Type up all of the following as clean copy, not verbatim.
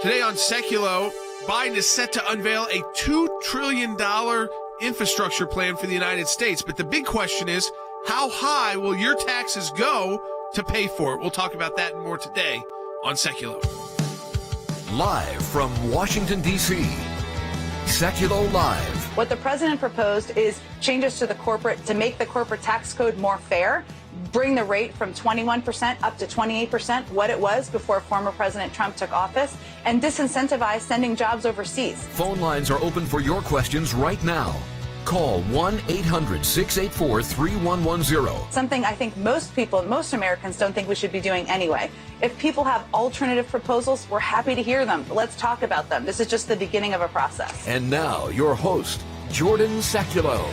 Today on Sekulow, Biden is set to unveil a $2 trillion infrastructure plan for the United States. But the big question is, how high will your taxes go to pay for it? We'll talk about that and more today on Sekulow. Live from Washington, D.C., Sekulow Live. What the president proposed is changes to make the corporate tax code more fair, bring the rate from 21% up to 28%, what it was before former President Trump took office, and disincentivize sending jobs overseas. Phone lines are open for your questions right now. Call 1-800-684-3110. Something I think most Americans don't think we should be doing anyway. If people have alternative proposals, we're happy to hear them. Let's talk about them. This is just the beginning of a process. And now, your host, Jordan Sekulow.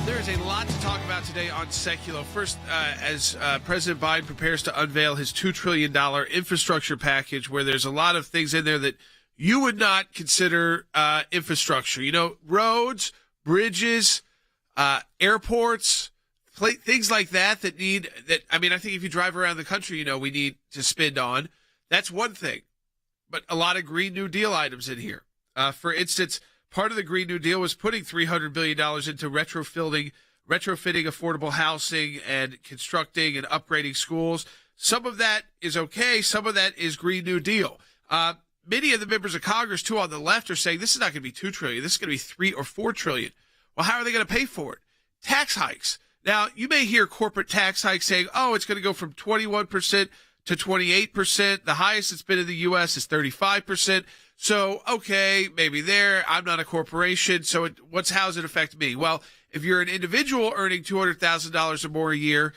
There is a lot to talk about today on Sekulow. First, as President Biden prepares to unveil his $2 trillion infrastructure package, where there's a lot of things in there that you would not consider infrastructure. You know, roads, bridges, airports, things like that I think if you drive around the country, we need to spend on. That's one thing. But a lot of Green New Deal items in here. For instance, part of the Green New Deal was putting $300 billion into retrofitting affordable housing and constructing and upgrading schools. Some of that is okay. Some of that is Green New Deal. Many of the members of Congress, too, on the left are saying this is not going to be $2 trillion. This is going to be $3 or $4 trillion. Well, how are they going to pay for it? Tax hikes. Now, you may hear corporate tax hikes saying, it's going to go from 21% to 28%. The highest it's been in the U.S. is 35%. So, okay, maybe there. I'm not a corporation, so how does it affect me? Well, if you're an individual earning $200,000 or more a year,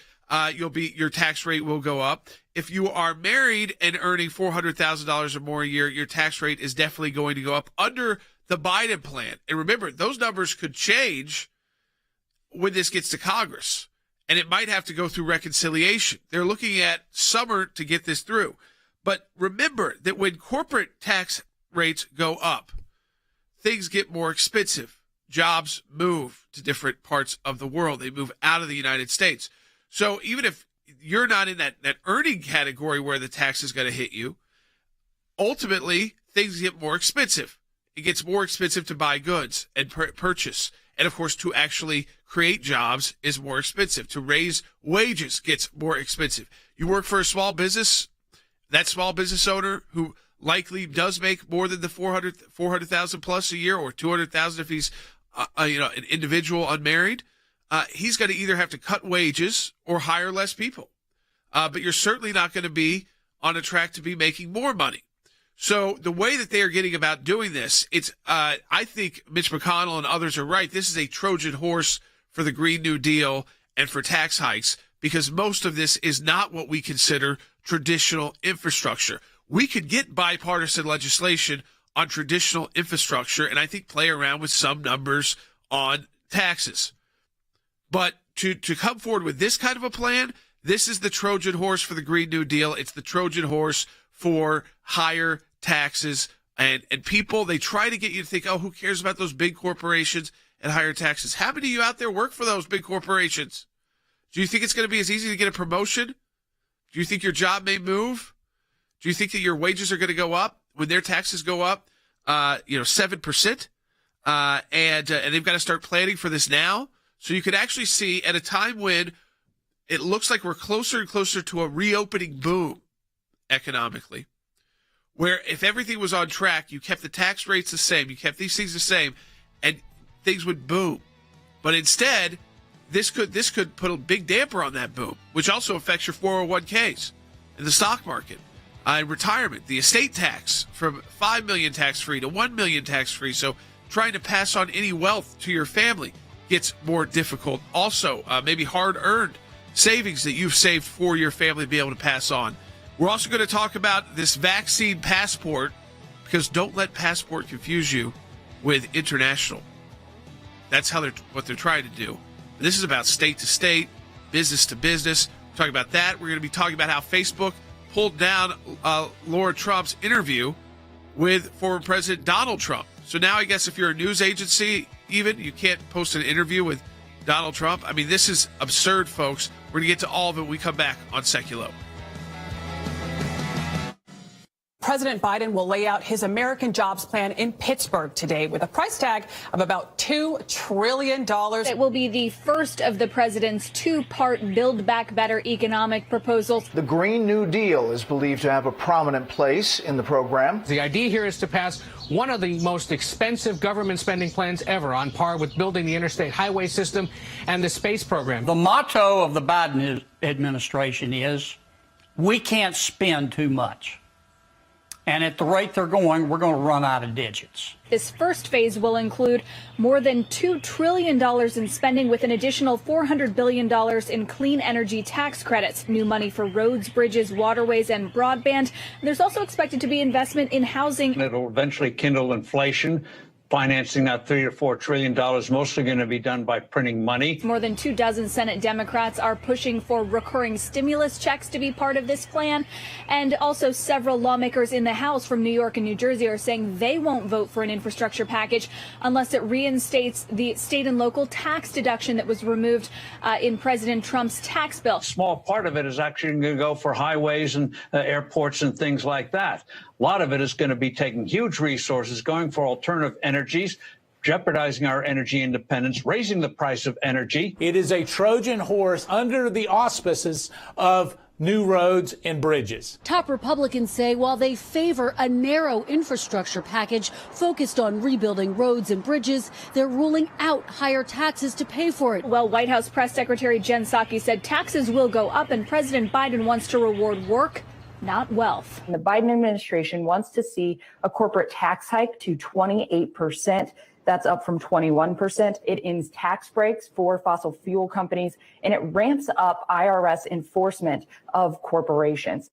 your tax rate will go up. If you are married and earning $400,000 or more a year, your tax rate is definitely going to go up under the Biden plan. And remember, those numbers could change when this gets to Congress, and it might have to go through reconciliation. They're looking at summer to get this through. But remember that when corporate tax rates go up, things get more expensive. Jobs move to different parts of the world. They move out of the United States. So even if you're not in that earning category where the tax is going to hit you, ultimately things get more expensive. It gets more expensive to buy goods and purchase. And, of course, to actually create jobs is more expensive. To raise wages gets more expensive. You work for a small business, that small business owner who likely does make more than the $400,000 plus a year, or $200,000 if he's an individual unmarried, he's going to either have to cut wages or hire less people. But you're certainly not going to be on a track to be making more money. So the way that they are getting about doing this, I think Mitch McConnell and others are right. This is a Trojan horse for the Green New Deal and for tax hikes, because most of this is not what we consider traditional infrastructure. We could get bipartisan legislation on traditional infrastructure and I think play around with some numbers on taxes. But to come forward with this kind of a plan, this is the Trojan horse for the Green New Deal. It's the Trojan horse for higher taxes. And people, they try to get you to think, who cares about those big corporations and higher taxes? How many of you out there work for those big corporations? Do you think it's going to be as easy to get a promotion? Do you think your job may move? Do you think that your wages are going to go up when their taxes go up, 7%? And they've got to start planning for this now. So you could actually see at a time when it looks like we're closer and closer to a reopening boom economically, where if everything was on track, you kept the tax rates the same, you kept these things the same, and things would boom. But instead, this could put a big damper on that boom, which also affects your 401ks and the stock market. Retirement, the estate tax from $5 million tax-free to $1 million tax-free. So trying to pass on any wealth to your family gets more difficult. Also, maybe hard-earned savings that you've saved for your family to be able to pass on. We're also going to talk about this vaccine passport, because don't let passport confuse you with international. That's what they're trying to do. This is about state to state, business to business. We're talking about that. We're going to be talking about how Facebook pulled down Laura Trump's interview with former President Donald Trump. So now I guess if you're a news agency, even, you can't post an interview with Donald Trump. I mean, this is absurd, folks. We're going to get to all of it when we come back on Sekulow. President Biden will lay out his American jobs plan in Pittsburgh today with a price tag of about $2 trillion. It will be the first of the president's two-part Build Back Better economic proposals. The Green New Deal is believed to have a prominent place in the program. The idea here is to pass one of the most expensive government spending plans ever, on par with building the interstate highway system and the space program. The motto of the Biden administration is, we can't spend too much. And at the rate they're going, we're going to run out of digits. This first phase will include more than $2 trillion in spending, with an additional $400 billion in clean energy tax credits, new money for roads, bridges, waterways, and broadband. There's also expected to be investment in housing. It'll eventually kindle inflation. Financing that $3 to $4 trillion mostly going to be done by printing money. More than 24 Senate Democrats are pushing for recurring stimulus checks to be part of this plan. And also several lawmakers in the House from New York and New Jersey are saying they won't vote for an infrastructure package unless it reinstates the state and local tax deduction that was removed in President Trump's tax bill. A small part of it is actually going to go for highways and airports and things like that. A lot of it is going to be taking huge resources, going for alternative energies, jeopardizing our energy independence, raising the price of energy. It is a Trojan horse under the auspices of new roads and bridges. Top Republicans say while they favor a narrow infrastructure package focused on rebuilding roads and bridges, they're ruling out higher taxes to pay for it. Well, White House Press Secretary Jen Psaki said taxes will go up and President Biden wants to reward work, not wealth. The Biden administration wants to see a corporate tax hike to 28%. That's up from 21%. It ends tax breaks for fossil fuel companies, and it ramps up IRS enforcement of corporations.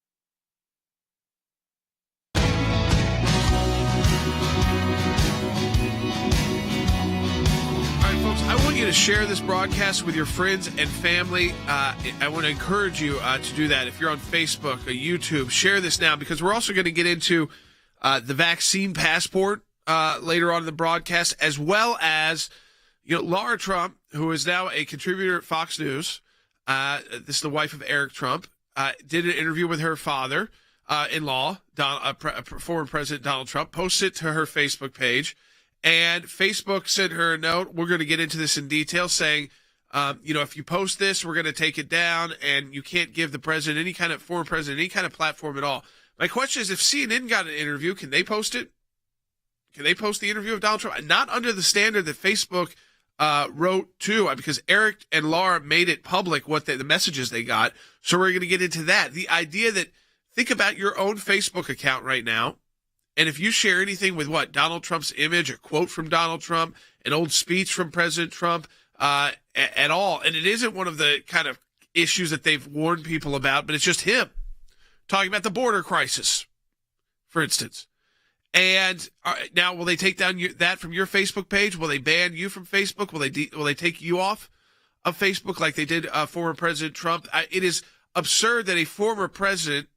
I want you to share this broadcast with your friends and family. I want to encourage you to do that. If you're on Facebook or YouTube, share this now, because we're also going to get into the vaccine passport later on in the broadcast, as well as, Laura Trump, who is now a contributor at Fox News. This is the wife of Eric Trump. Did an interview with her father-in-law, former President Donald Trump, posted it to her Facebook page. And Facebook sent her a note. We're going to get into this in detail, saying, if you post this, we're going to take it down, and you can't give the president, former president, any kind of platform at all. My question is, if CNN got an interview, can they post it? Can they post the interview of Donald Trump? Not under the standard that Facebook wrote to, because Eric and Laura made it public the messages they got. So we're going to get into that. The idea that, think about your own Facebook account right now. And if you share anything with Donald Trump's image, a quote from Donald Trump, an old speech from President Trump, at all, and it isn't one of the kind of issues that they've warned people about, but it's just him talking about the border crisis, for instance. And now, will they take down that from your Facebook page? Will they ban you from Facebook? Will they take you off of Facebook like they did former President Trump? It is absurd that a former president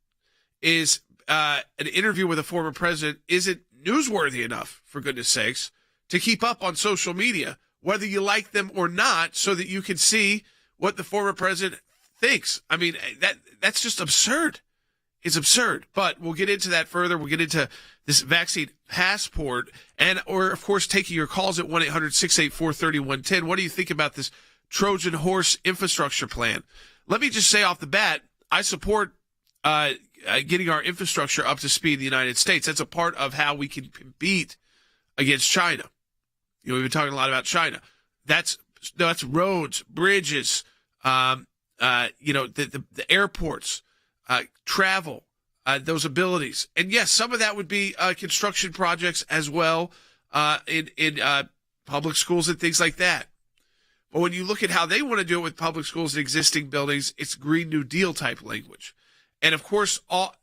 is. An interview with a former president isn't newsworthy enough, for goodness sakes, to keep up on social media, whether you like them or not, so that you can see what the former president thinks. I mean, that's just absurd. It's absurd. But we'll get into that further. We'll get into this vaccine passport, or of course, taking your calls at 1-800-684-3110. What do you think about this Trojan horse infrastructure plan? Let me just say off the bat, I support getting our infrastructure up to speed in the United States. That's a part of how we can compete against China. We've been talking a lot about China. That's roads, bridges, the airports, travel, those abilities. And yes, some of that would be construction projects as well, in public schools and things like that. But when you look at how they want to do it with public schools and existing buildings, it's Green New Deal type language. And of course,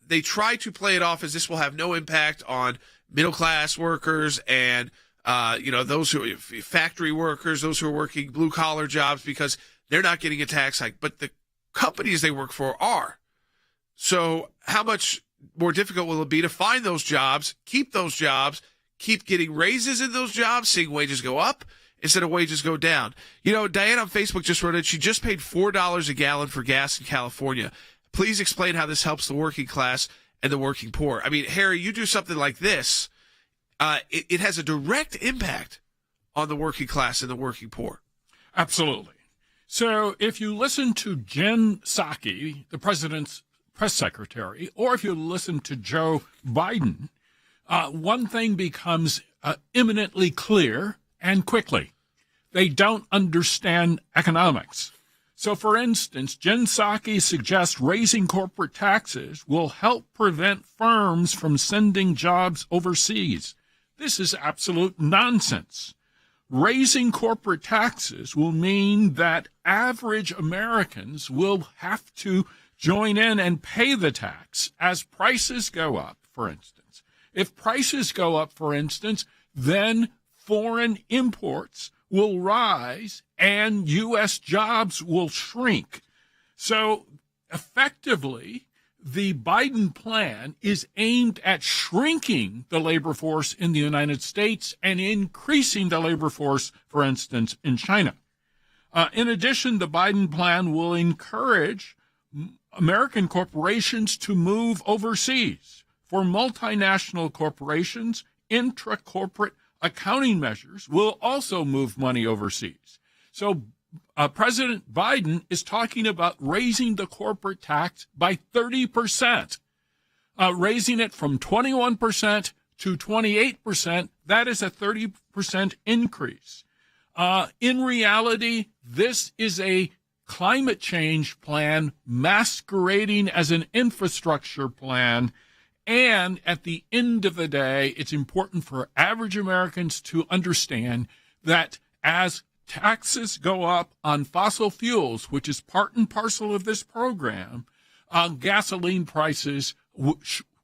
they try to play it off as this will have no impact on middle class workers and those who are factory workers, those who are working blue collar jobs, because they're not getting a tax hike. But the companies they work for are. So how much more difficult will it be to find those jobs, keep those jobs, keep getting raises in those jobs, seeing wages go up instead of wages go down? Diane on Facebook just wrote it. She just paid $4 a gallon for gas in California. Please explain how this helps the working class and the working poor. I mean, Harry, you do something like this, it has a direct impact on the working class and the working poor. Absolutely. So if you listen to Jen Psaki, the president's press secretary, or if you listen to Joe Biden, one thing becomes imminently clear and quickly. They don't understand economics. So, for instance, Jen Psaki suggests raising corporate taxes will help prevent firms from sending jobs overseas. This is absolute nonsense. Raising corporate taxes will mean that average Americans will have to join in and pay the tax as prices go up, for instance. If prices go up, for instance, then foreign imports will rise and U.S. jobs will shrink. So effectively, the Biden plan is aimed at shrinking the labor force in the United States and increasing the labor force, for instance, in China. In addition, the Biden plan will encourage American corporations to move overseas. For multinational corporations, intra-corporate accounting measures will also move money overseas. So President Biden is talking about raising the corporate tax by 30%, raising it from 21% to 28%. That is a 30% increase. In reality, this is a climate change plan masquerading as an infrastructure plan. And at the end of the day, it's important for average Americans to understand that as taxes go up on fossil fuels, which is part and parcel of this program, gasoline prices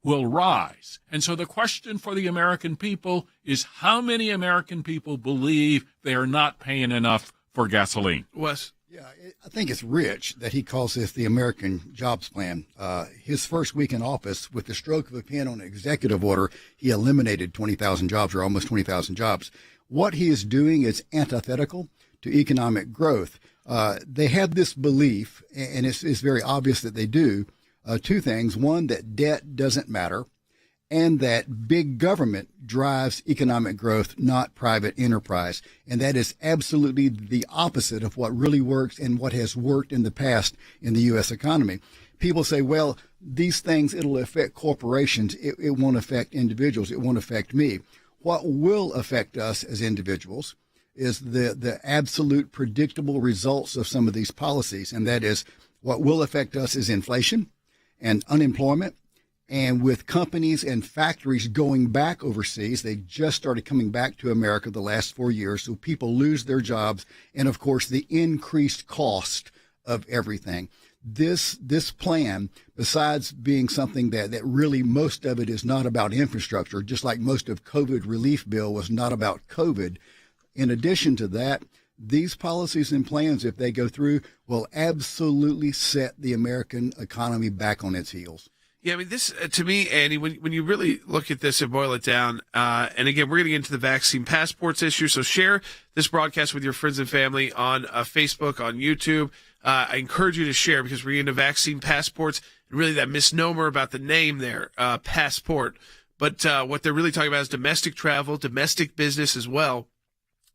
will rise. And so the question for the American people is how many American people believe they are not paying enough for gasoline? Wes? Yeah, I think it's rich that he calls this the American Jobs Plan. His first week in office, with the stroke of a pen on an executive order, he eliminated 20,000 jobs, or almost 20,000 jobs. What he is doing is antithetical to economic growth. They have this belief, and it's very obvious that they do, two things. One, that debt doesn't matter, and that big government drives economic growth, not private enterprise. And that is absolutely the opposite of what really works and what has worked in the past in the U.S. economy. People say, well, these things, it'll affect corporations. It won't affect individuals. It won't affect me. What will affect us as individuals is the absolute predictable results of some of these policies. And that is, what will affect us is inflation and unemployment. And with companies and factories going back overseas, they just started coming back to America the last 4 years. So people lose their jobs. And of course, the increased cost of everything. This plan, besides being something that really most of it is not about infrastructure, just like most of COVID relief bill was not about COVID. In addition to that, these policies and plans, if they go through, will absolutely set the American economy back on its heels. Yeah, I mean, this, to me, Andy, when you really look at this and boil it down, and again, we're going to get into the vaccine passports issue, so share this broadcast with your friends and family on Facebook, on YouTube. I encourage you to share because we're getting into vaccine passports, and really that misnomer about the name there, passport. But what they're really talking about is domestic travel, domestic business as well.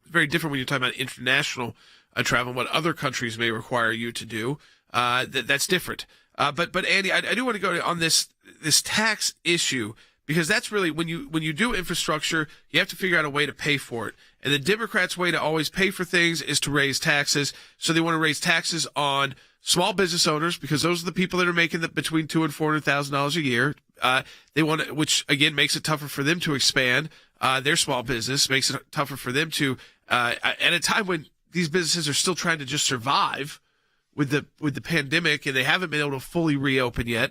It's very different when you're talking about international travel and what other countries may require you to do. That's different. But Andy, I do want to go on this tax issue because that's really when you do infrastructure, you have to figure out a way to pay for it. And the Democrats' way to always pay for things is to raise taxes. So they want to raise taxes on small business owners because those are the people that are making between $200,000 and $400,000 a year. They want to, which again makes it tougher for them to expand their small business, makes it tougher for them to at a time when these businesses are still trying to just survive with the pandemic, and they haven't been able to fully reopen yet,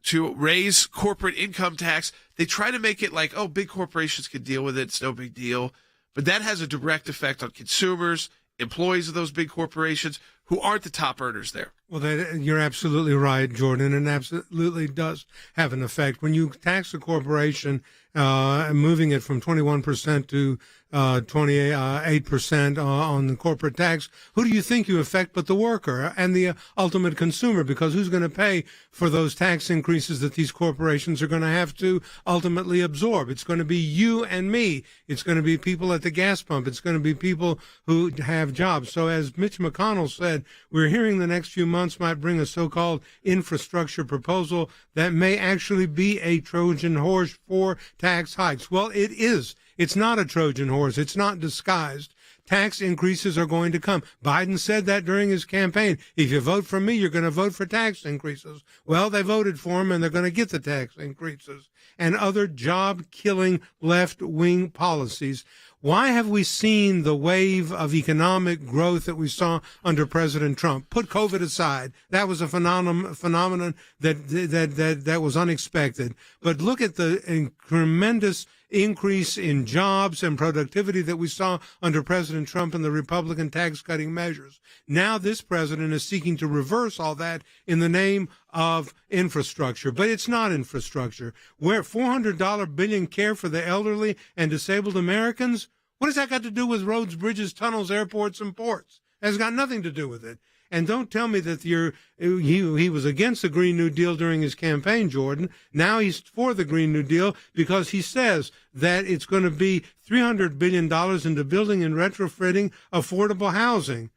to raise corporate income tax. They try to make it like, oh, big corporations can deal with it. It's no big deal. But that has a direct effect on consumers, employees of those big corporations who aren't the top earners there. Well, you're absolutely right, Jordan, and absolutely does have an effect. When you tax a corporation, moving it from 21% to 28% on the corporate tax. Who do you think you affect but the worker and the ultimate consumer? Because who's going to pay for those tax increases that these corporations are going to have to ultimately absorb? It's going to be you and me. It's going to be people at the gas pump. It's going to be people who have jobs. So as Mitch McConnell said, we're hearing the next few months might bring a so-called infrastructure proposal that may actually be a Trojan horse for tax hikes. Well, it is. It's not a Trojan horse. It's not disguised. Tax increases are going to come. Biden said that during his campaign. If you vote for me, you're going to vote for tax increases. Well, they voted for him, and they're going to get the tax increases and other job-killing left-wing policies. Why have we seen the wave of economic growth that we saw under President Trump? Put COVID aside. That was a phenomenon that was unexpected. But look at the tremendous increase in jobs and productivity that we saw under President Trump and the Republican tax-cutting measures. Now this president is seeking to reverse all that in the name of infrastructure. But it's not infrastructure. Where $400 billion care for the elderly and disabled Americans? What has that got to do with roads, bridges, tunnels, airports, and ports? It has got nothing to do with it. And don't tell me that he was against the Green New Deal during his campaign, Jordan. Now he's for the Green New Deal because he says that it's going to be $300 billion into building and retrofitting affordable housing.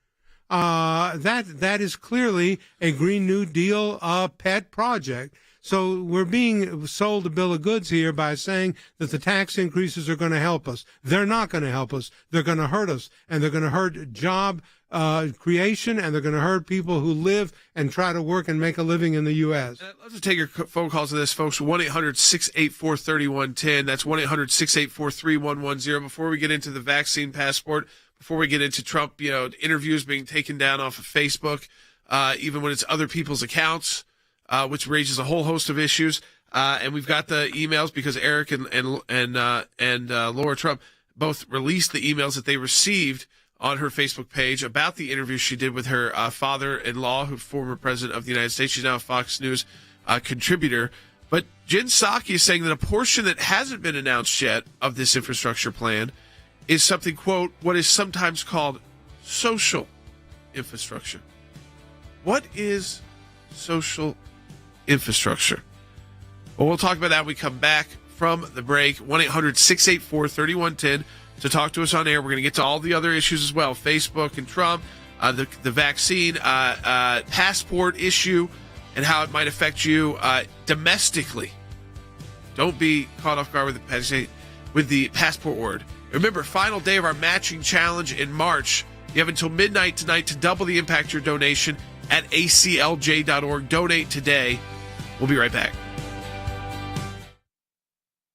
That is clearly a Green New Deal pet project. So we're being sold a bill of goods here by saying that the tax increases are going to help us. They're not going to help us. They're going to hurt us, and they're going to hurt job creation, and they're going to hurt people who live and try to work and make a living in the U.S. Let's take your phone calls to this, folks. 1-800-684-3110. That's 1-800-684-3110. Before we get into the vaccine passport, before we get into Trump, interviews being taken down off of Facebook, even when it's other people's accounts, which raises a whole host of issues. And we've got the emails because Eric and Laura Trump both released the emails that they received on her Facebook page about the interview she did with her father-in-law, who former president of the United States. She's now a Fox News contributor. But Jen Psaki is saying that a portion that hasn't been announced yet of this infrastructure plan is something, quote, what is sometimes called social infrastructure. What is social infrastructure? Well, we'll talk about that when we come back from the break. 1-800-684-3110 to talk to us on air. We're going to get to all the other issues as well. Facebook and Trump, the vaccine passport issue, and how it might affect you domestically. Don't be caught off guard with the passport word. Remember, final day of our matching challenge in March. You have until midnight tonight to double the impact of your donation at aclj.org. Donate today. We'll be right back.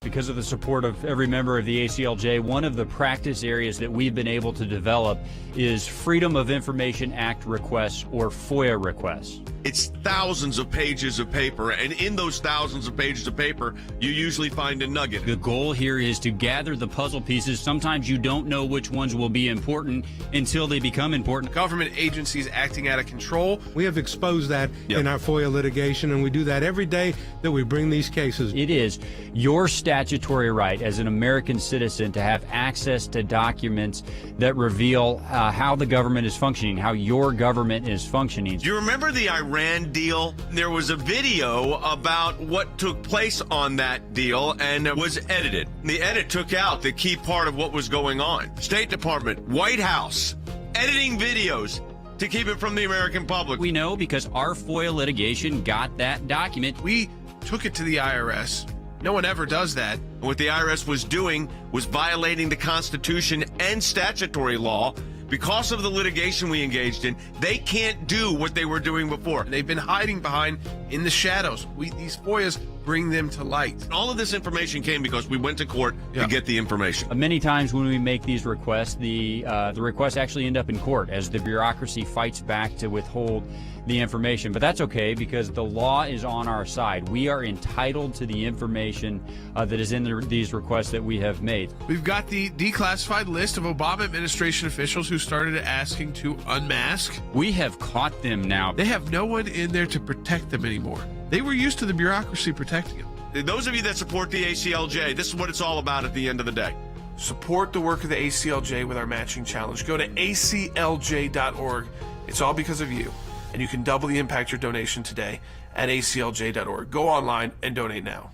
Because of the support of every member of the ACLJ, one of the practice areas that we've been able to develop is Freedom of Information Act requests, or FOIA requests. It's thousands of pages of paper, and in those thousands of pages of paper, you usually find a nugget. The goal here is to gather the puzzle pieces. Sometimes you don't know which ones will be important until they become important. Government agencies acting out of control. We have exposed that in our FOIA litigation, and we do that every day that we bring these cases. It is your statutory right as an American citizen to have access to documents that reveal how the government is functioning, how your government is functioning. Do you remember the Iran deal? There was a video about what took place on that deal, and it was edited. The edit took out the key part of what was going on. State Department, White House, editing videos to keep it from the American public. We know because our FOIA litigation got that document. We took it to the IRS. No one ever does that. What the IRS was doing was violating the Constitution and statutory law. Because of the litigation we engaged in, they can't do what they were doing before. They've been hiding behind in the shadows. These FOIAs bring them to light. All of this information came because we went to court to get the information. Many times when we make these requests, the requests actually end up in court as the bureaucracy fights back to withhold the information. But that's okay because the law is on our side. We are entitled to the information that is in these requests that we have made. We've got the declassified list of Obama administration officials who started asking to unmask. We have caught them now. They have no one in there to protect them anymore. They were used to the bureaucracy protecting them. Those of you that support the ACLJ, this is what it's all about at the end of the day. Support the work of the ACLJ with our matching challenge. Go to aclj.org. It's all because of you. And you can double the impact your donation today at aclj.org. Go online and donate now.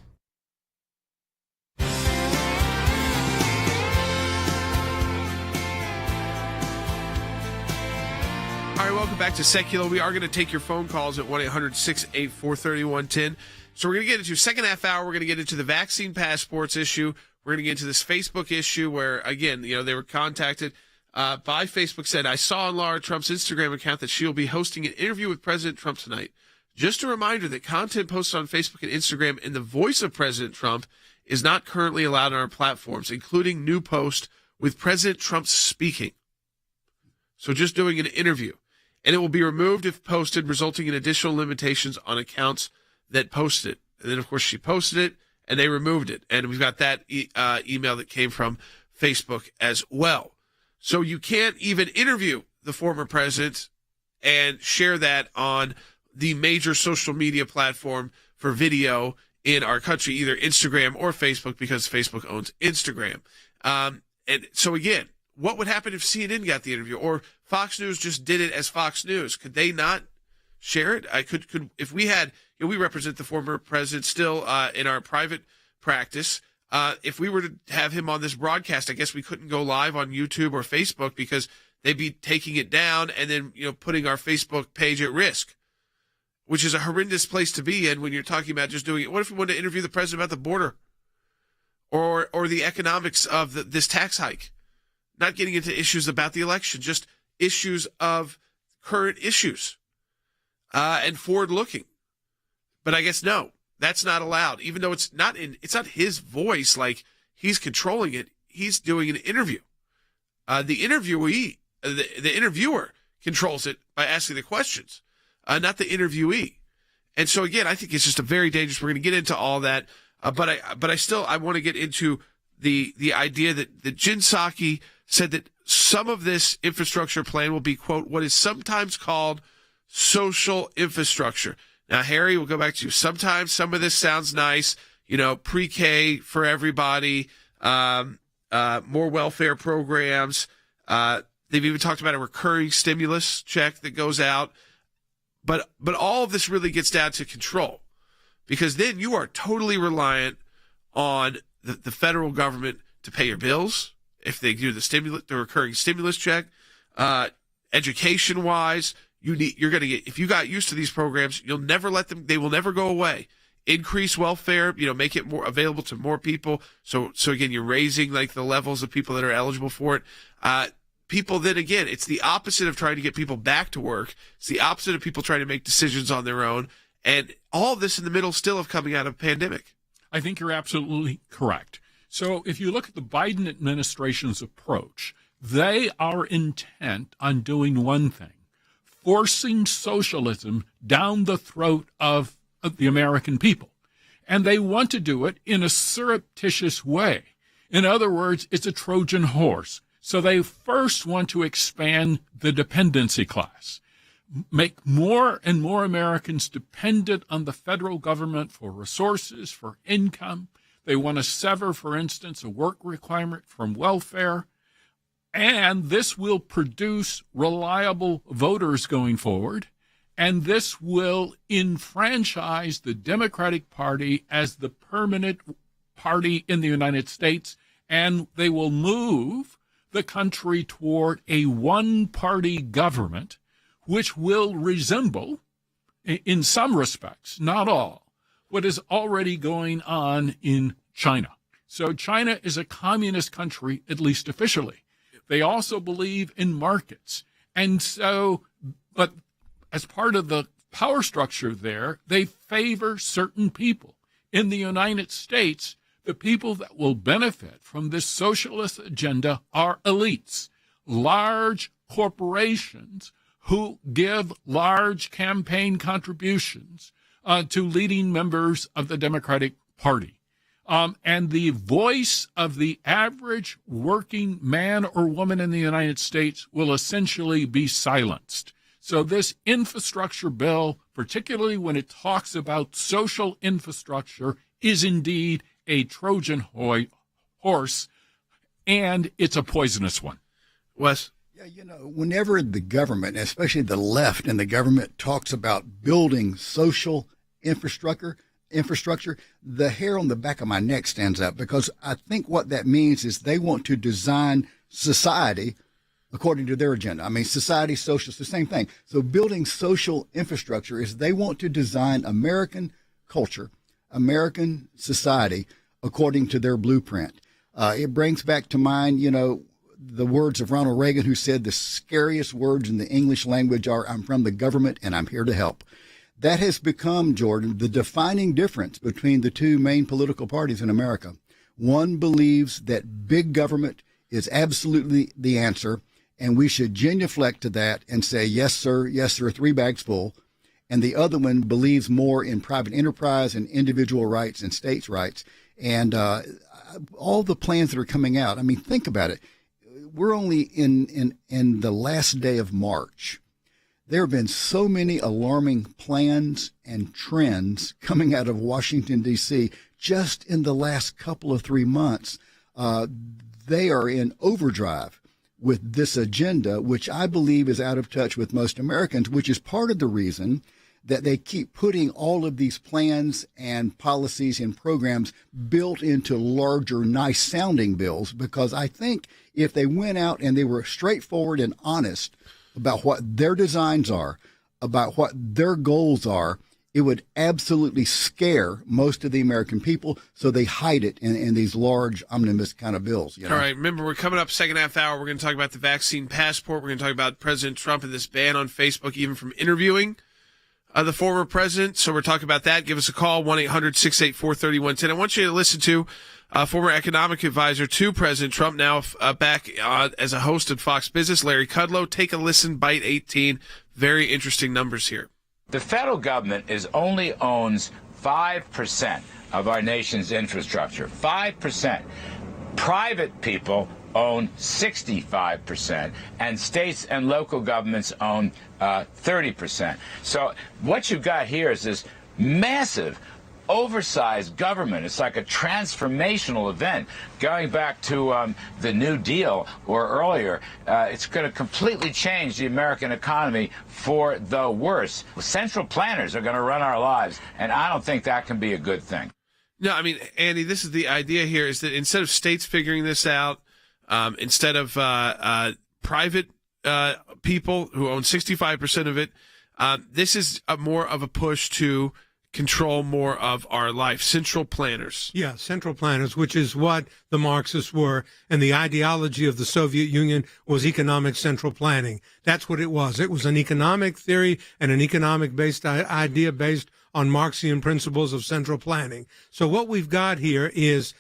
All right, welcome back to Sekulow. We are going to take your phone calls at 1-800-684-3110. So we're going to get into second half hour. We're going to get into the vaccine passports issue. We're going to get into this Facebook issue where, again, they were contacted by Facebook, said, I saw on Lara Trump's Instagram account that she will be hosting an interview with President Trump tonight. Just a reminder that content posted on Facebook and Instagram in the voice of President Trump is not currently allowed on our platforms, including new post with President Trump speaking. So just doing an interview. And it will be removed if posted, resulting in additional limitations on accounts that posted it. And then, of course, she posted it, and they removed it. And we've got that email that came from Facebook as well. So you can't even interview the former president and share that on the major social media platform for video in our country, either Instagram or Facebook, because Facebook owns Instagram. And so, again, what would happen if CNN got the interview or Fox News just did it as Fox News? Could they not share it? Could if we had, we represent the former president still in our private practice. If we were to have him on this broadcast, I guess we couldn't go live on YouTube or Facebook because they'd be taking it down and then, putting our Facebook page at risk, which is a horrendous place to be in when you're talking about just doing it. What if we wanted to interview the president about the border or the economics of this tax hike? Not getting into issues about the election, just issues of current issues and forward-looking. But I guess no, that's not allowed, even though it's not his voice, like he's controlling it. He's doing an interview. The interviewer controls it by asking the questions, not the interviewee. And so again, I think it's just a very dangerous. We're going to get into all that, but I want to get into the idea that Jen Psaki said that some of this infrastructure plan will be, quote, what is sometimes called social infrastructure. Now, Harry, we'll go back to you. Sometimes some of this sounds nice, pre-K for everybody, more welfare programs. They've even talked about a recurring stimulus check that goes out. But all of this really gets down to control, because then you are totally reliant on the federal government to pay your bills. If they do the recurring stimulus check, education wise, you're going to get, if you got used to these programs, you'll never let them, they will never go away. Increase welfare, make it more available to more people. So again, you're raising like the levels of people that are eligible for it. People then again, it's the opposite of trying to get people back to work. It's the opposite of people trying to make decisions on their own. And all of this in the middle still of coming out of a pandemic. I think you're absolutely correct. So if you look at the Biden administration's approach, they are intent on doing one thing, forcing socialism down the throat of the American people. And they want to do it in a surreptitious way. In other words, it's a Trojan horse. So they first want to expand the dependency class, make more and more Americans dependent on the federal government for resources, for income. They want to sever, for instance, a work requirement from welfare. And this will produce reliable voters going forward. And this will enfranchise the Democratic Party as the permanent party in the United States. And they will move the country toward a one-party government, which will resemble, in some respects, not all, what is already going on in China. So China is a communist country, at least officially. They also believe in markets. And so, but as part of the power structure there, they favor certain people. In the United States, the people that will benefit from this socialist agenda are elites, large corporations who give large campaign contributions to leading members of the Democratic Party. And the voice of the average working man or woman in the United States will essentially be silenced. So this infrastructure bill, particularly when it talks about social infrastructure, is indeed a Trojan horse, and it's a poisonous one. Wes? Yeah, whenever the government, especially the left and the government, talks about building social infrastructure, the hair on the back of my neck stands up, because I think what that means is they want to design society according to their agenda. I mean, society, social, it's the same thing. So building social infrastructure is they want to design American culture, American society according to their blueprint. It brings back to mind, the words of Ronald Reagan, who said the scariest words in the English language are, "I'm from the government and I'm here to help." That has become, Jordan, the defining difference between the two main political parties in America. One believes that big government is absolutely the answer, and we should genuflect to that and say, yes, sir, 3 bags full. And the other one believes more in private enterprise and individual rights and states' rights. And all the plans that are coming out, I mean, think about it. We're only in the last day of March. There have been so many alarming plans and trends coming out of Washington, D.C. just in the last couple of 3 months. They are in overdrive with this agenda, which I believe is out of touch with most Americans, which is part of the reason that they keep putting all of these plans and policies and programs built into larger, nice-sounding bills, because I think if they went out and they were straightforward and honest about what their designs are, about what their goals are, it would absolutely scare most of the American people, so they hide it in these large omnibus kind of bills. All right, remember, we're coming up second half hour. We're going to talk about the vaccine passport. We're going to talk about President Trump and this ban on Facebook, even from interviewing the former president. So we're talking about that. Give us a call, 1-800-684-3110. I want you to listen to former economic advisor to President Trump, now back as a host at Fox Business, Larry Kudlow. Take a listen, Bite 18. Very interesting numbers here. The federal government only owns 5% of our nation's infrastructure. 5%. Private people own 65%, and states and local governments own 30%. So what you've got here is this massive, oversized government. It's like a transformational event. Going back to the New Deal or earlier, it's going to completely change the American economy for the worse. Central planners are going to run our lives, and I don't think that can be a good thing. No, I mean, Andy, this is the idea here, is that instead of states figuring this out, instead of private people who own 65% of it, this is more of a push to control more of our life. Central planners. Yeah, central planners, which is what the Marxists were. And the ideology of the Soviet Union was economic central planning. That's what it was. It was an economic theory and an economic-based idea based on Marxian principles of central planning. So what we've got here is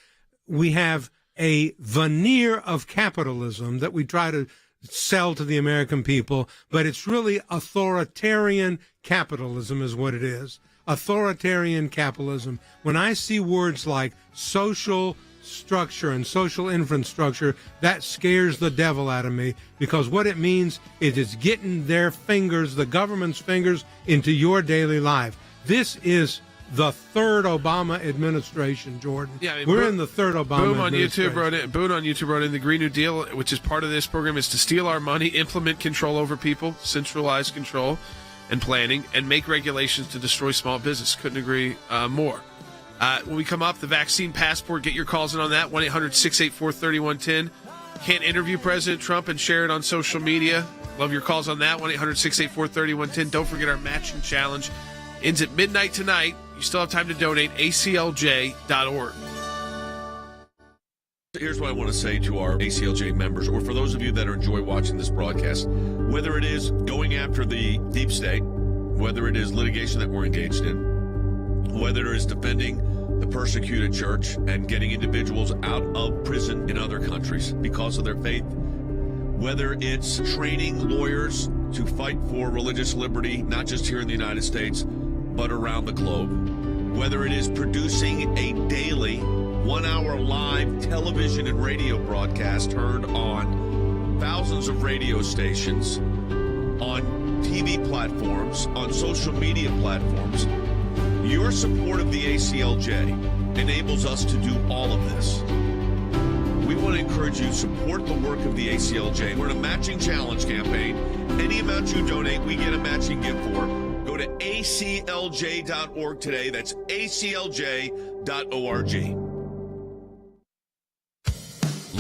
we have a veneer of capitalism that we try to sell to the American people, but it's really authoritarian capitalism is what it is. Authoritarian capitalism. When I see words like social structure and social infrastructure, that scares the devil out of me, because what it means is it's getting their fingers, the government's fingers, into your daily life. This is the third Obama administration, Jordan. Yeah, I mean, we're in the third Obama administration. Boone on YouTube wrote in the Green New Deal, which is part of this program, is to steal our money, implement control over people, centralized control and planning, and make regulations to destroy small business. Couldn't agree more. When we come up, the vaccine passport, get your calls in on that, 1-800-684-3110. Can't interview President Trump and share it on social media. Love your calls on that, 1-800-684-3110. Don't forget our matching challenge. Ends at midnight tonight. You still have time to donate, aclj.org. Here's what I want to say to our ACLJ members, or for those of you that enjoy watching this broadcast, whether it is going after the deep state, whether it is litigation that we're engaged in, whether it is defending the persecuted church and getting individuals out of prison in other countries because of their faith, whether it's training lawyers to fight for religious liberty, not just here in the United States, but around the globe, whether it is producing a daily 1-hour live television and radio broadcast heard on thousands of radio stations, on TV platforms, on social media platforms. Your support of the ACLJ enables us to do all of this. We want to encourage you to support the work of the ACLJ. We're in a matching challenge campaign. Any amount you donate, we get a matching gift for. Go to aclj.org today. That's aclj.org.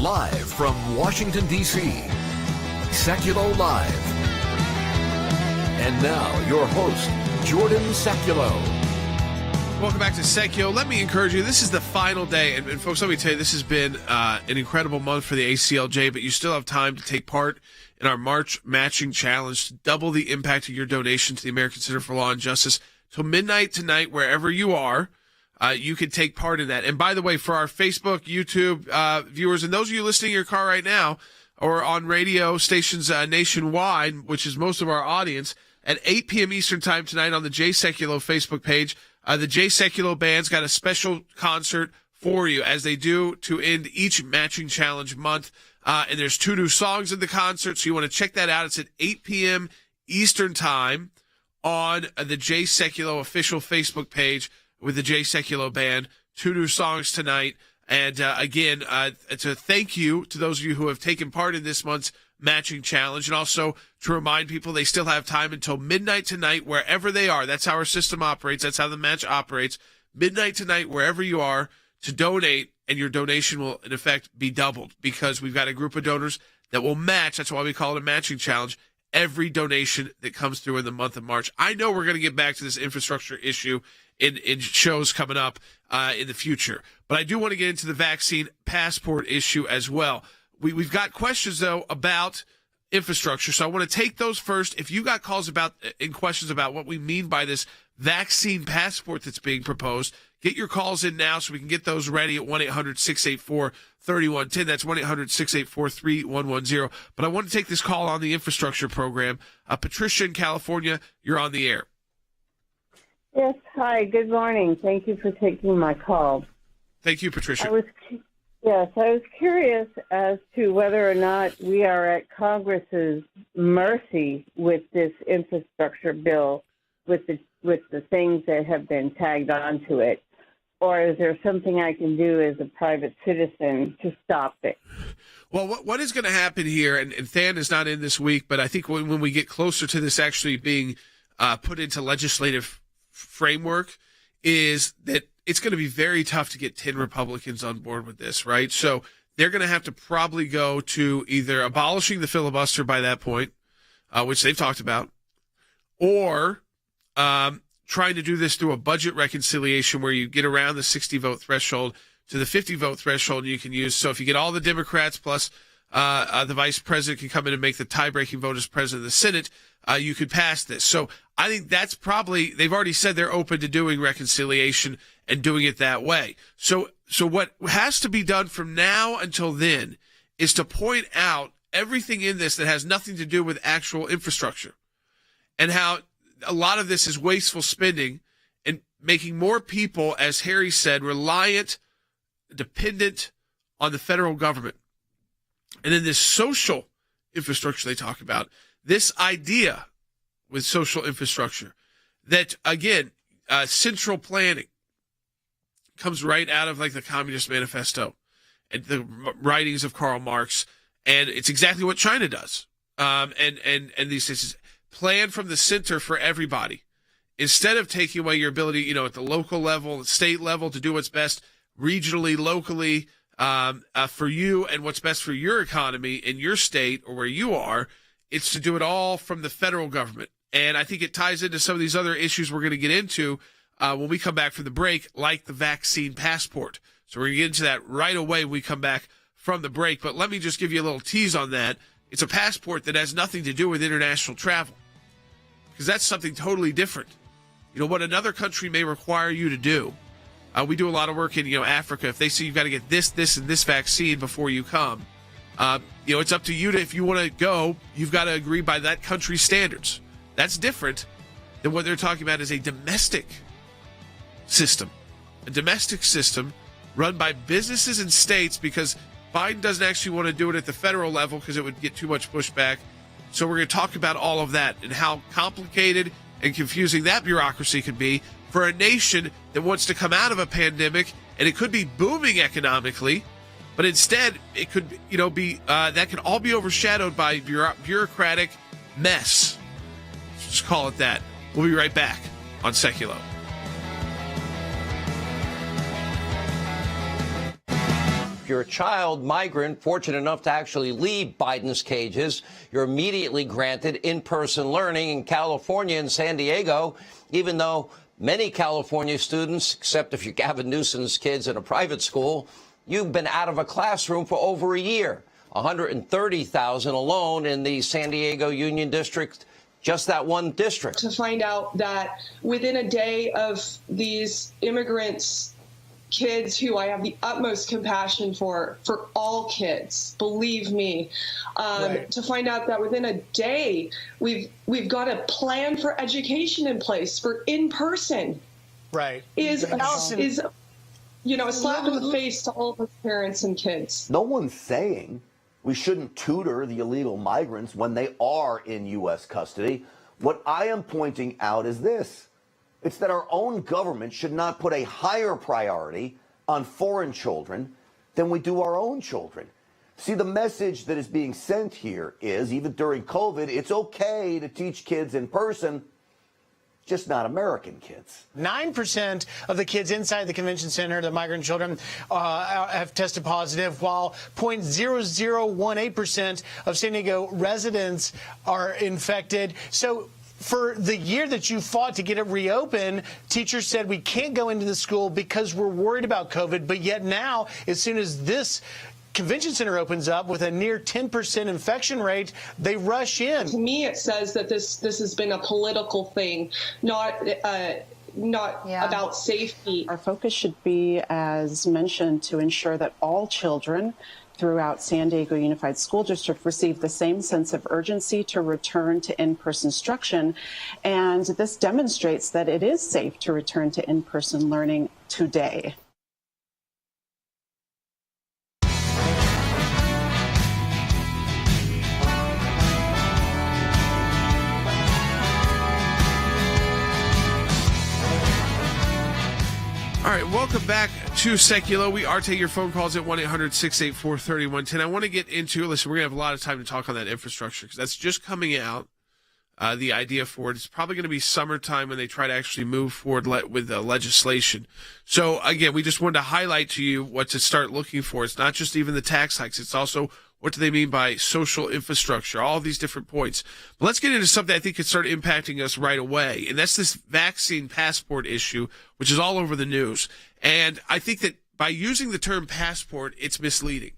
Live from Washington, D.C., Sekulow Live. And now, your host, Jordan Sekulow. Welcome back to Sekulow. Let me encourage you, this is the final day. And folks, let me tell you, this has been an incredible month for the ACLJ, but you still have time to take part in our March Matching Challenge to double the impact of your donation to the American Center for Law and Justice. Till midnight tonight, wherever you are, you can take part in that. And by the way, for our Facebook, YouTube viewers, and those of you listening in your car right now, or on radio stations nationwide, which is most of our audience, at 8 p.m. Eastern Time tonight on the Jay Sekulow Facebook page, the Jay Sekulow Band's got a special concert for you, as they do to end each Matching Challenge month. And there's 2 new songs in the concert, so you want to check that out. It's at 8 p.m. Eastern Time on the Jay Sekulow official Facebook page with the Jay Sekulow Band. 2 new songs tonight. And again, it's a thank you to those of you who have taken part in this month's Matching Challenge, and also to remind people they still have time until midnight tonight wherever they are. That's how our system operates. That's how the match operates. Midnight tonight wherever you are to donate, and your donation will in effect be doubled, because we've got a group of donors that will match. That's why we call it a Matching Challenge. Every donation that comes through in the month of March. I know we're going to get back to this infrastructure issue in shows coming up in the future, but I do want to get into the vaccine passport issue as well. We've got questions, though, about infrastructure, so I want to take those first. If you got calls and questions about what we mean by this vaccine passport that's being proposed, get your calls in now so we can get those ready at 1-800-684-3110. That's 1-800-684-3110. But I want to take this call on the infrastructure program. Patricia in California, you're on the air. Yes, hi, good morning. Thank you for taking my call. Thank you, Patricia. I was curious as to whether or not we are at Congress's mercy with this infrastructure bill, with the things that have been tagged onto it, or is there something I can do as a private citizen to stop it? Well, what is going to happen here, and Than is not in this week, but I think when we get closer to this actually being put into legislative framework, is that it's going to be very tough to get 10 Republicans on board with this, right? So they're going to have to probably go to either abolishing the filibuster by that point, which they've talked about, or trying to do this through a budget reconciliation where you get around the 60-vote threshold to the 50-vote threshold you can use. So if you get all the Democrats plus the vice president can come in and make the tie-breaking vote as president of the Senate, you could pass this. So I think that's probably, they've already said they're open to doing reconciliation and doing it that way. So what has to be done from now until then is to point out everything in this that has nothing to do with actual infrastructure, and how a lot of this is wasteful spending and making more people, as Harry said, reliant, dependent on the federal government. And then this social infrastructure they talk about, this idea with social infrastructure that, again, central planning comes right out of like the Communist Manifesto and the writings of Karl Marx, and it's exactly what China does. And these things, plan from the center for everybody, instead of taking away your ability, at the local level, the state level, to do what's best regionally, locally, for you and what's best for your economy in your state or where you are. It's to do it all from the federal government. And I think it ties into some of these other issues we're going to get into when we come back from the break, like the vaccine passport. So we're going to get into that right away when we come back from the break. But let me just give you a little tease on that. It's a passport that has nothing to do with international travel, because that's something totally different. What another country may require you to do. We do a lot of work in, Africa. If they say you've got to get this, and this vaccine before you come, it's up to you if you want to go, you've got to agree by that country's standards. That's different than what they're talking about as a domestic system. A domestic system run by businesses and states, because Biden doesn't actually want to do it at the federal level because it would get too much pushback. So we're going to talk about all of that and how complicated and confusing that bureaucracy can be for a nation that wants to come out of a pandemic and it could be booming economically, but instead it could, be that could all be overshadowed by bureaucratic mess. Just call it that. We'll be right back on Sekulow. If you're a child migrant fortunate enough to actually leave Biden's cages, you're immediately granted in-person learning in California and San Diego, even though many California students, except if you're Gavin Newsom's kids in a private school, you've been out of a classroom for over a year. 130,000 alone in the San Diego Union District, just that one district. To find out that within a day of these immigrants' kids who I have the utmost compassion for all kids, believe me, to find out that within a day we've got a plan for education in place for in-person, is a slap in the face to all of us parents and kids. No one's saying we shouldn't tutor the illegal migrants when they are in U.S. custody. What I am pointing out is this. It's that our own government should not put a higher priority on foreign children than we do our own children. See, the message that is being sent here is, even during COVID, it's okay to teach kids in person, just not American kids. 9% of the kids inside the convention center, the migrant children, have tested positive, while 0.0018% of San Diego residents are infected. So for the year that you fought to get it reopened, teachers said we can't go into the school because we're worried about COVID. But yet now, as soon as this convention center opens up with a near 10% infection rate, they rush in. To me, it says that this has been a political thing, not about safety. Our focus should be, as mentioned, to ensure that all children throughout San Diego Unified School District receive the same sense of urgency to return to in-person instruction. And this demonstrates that it is safe to return to in-person learning today. All right, welcome back to Sekulow. We are taking your phone calls at 1-800-684-3110. I want to get into, listen, we're going to have a lot of time to talk on that infrastructure because that's just coming out, the idea for it. It's probably going to be summertime when they try to actually move forward with the legislation. So, again, we just wanted to highlight to you what to start looking for. It's not just even the tax hikes. It's also what do they mean by social infrastructure, all of these different points. But let's get into something I think could start impacting us right away, and that's this vaccine passport issue, which is all over the news. And I think that by using the term passport, it's misleading.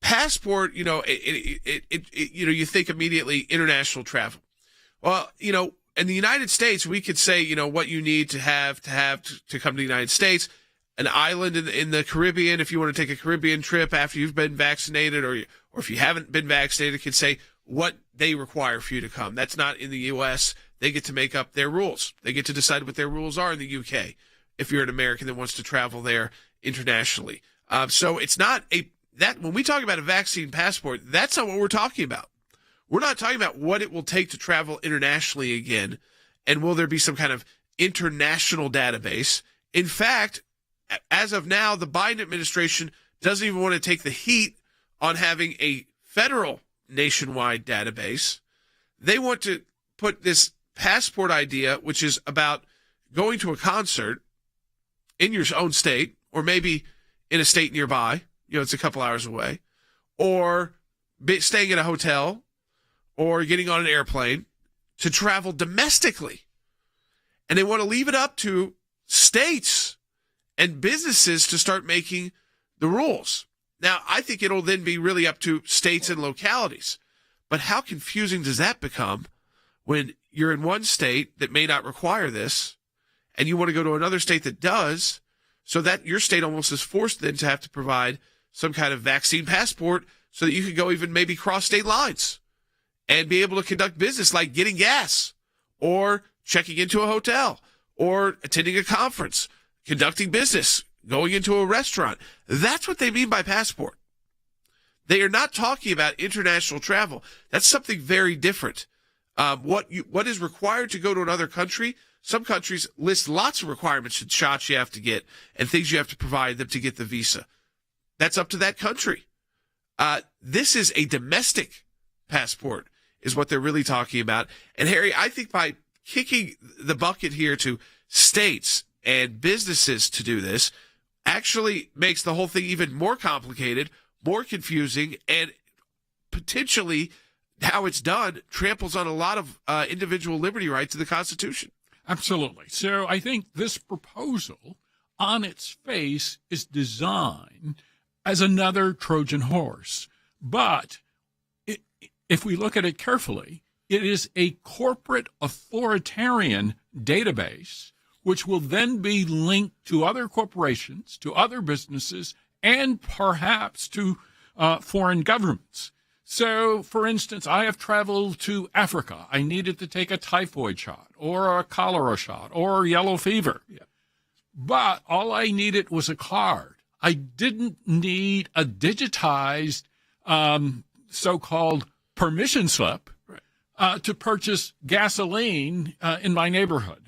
Passport, you think immediately international travel. Well, in the United States, we could say, what you need to have to come to the United States. An island in the Caribbean, if you want to take a Caribbean trip after you've been vaccinated, or if you haven't been vaccinated, could say what they require for you to come. That's not in the U.S. They get to make up their rules. They get to decide what their rules are in the U.K. if you're an American that wants to travel there internationally. So it's not that when we talk about a vaccine passport, that's not what we're talking about. We're not talking about what it will take to travel internationally again, and will there be some kind of international database. In fact, as of now, the Biden administration doesn't even want to take the heat on having a federal nationwide database. They want to put this passport idea, which is about going to a concert in your own state, or maybe in a state nearby, it's a couple hours away, or staying at a hotel, or getting on an airplane to travel domestically. And they want to leave it up to states and businesses to start making the rules. Now, I think it'll then be really up to states and localities. But how confusing does that become when you're in one state that may not require this, and you want to go to another state that does, so that your state almost is forced then to have to provide some kind of vaccine passport so that you could go even maybe cross state lines and be able to conduct business like getting gas or checking into a hotel or attending a conference, conducting business, going into a restaurant. That's what they mean by passport. They are not talking about international travel. That's something very different. What is required to go to another country Some countries list lots of requirements and shots you have to get and things you have to provide them to get the visa. That's up to that country. This is a domestic passport is what they're really talking about. And Harry, I think by kicking the bucket here to states and businesses to do this actually makes the whole thing even more complicated, more confusing, and potentially how it's done tramples on a lot of individual liberty rights in the Constitution. Absolutely. So I think this proposal on its face is designed as another Trojan horse. But if we look at it carefully, it is a corporate authoritarian database which will then be linked to other corporations, to other businesses, and perhaps to foreign governments. So, for instance, I have traveled to Africa. I needed to take a typhoid shot or a cholera shot or yellow fever. Yeah. But all I needed was a card. I didn't need a digitized so-called permission slip to purchase gasoline in my neighborhood.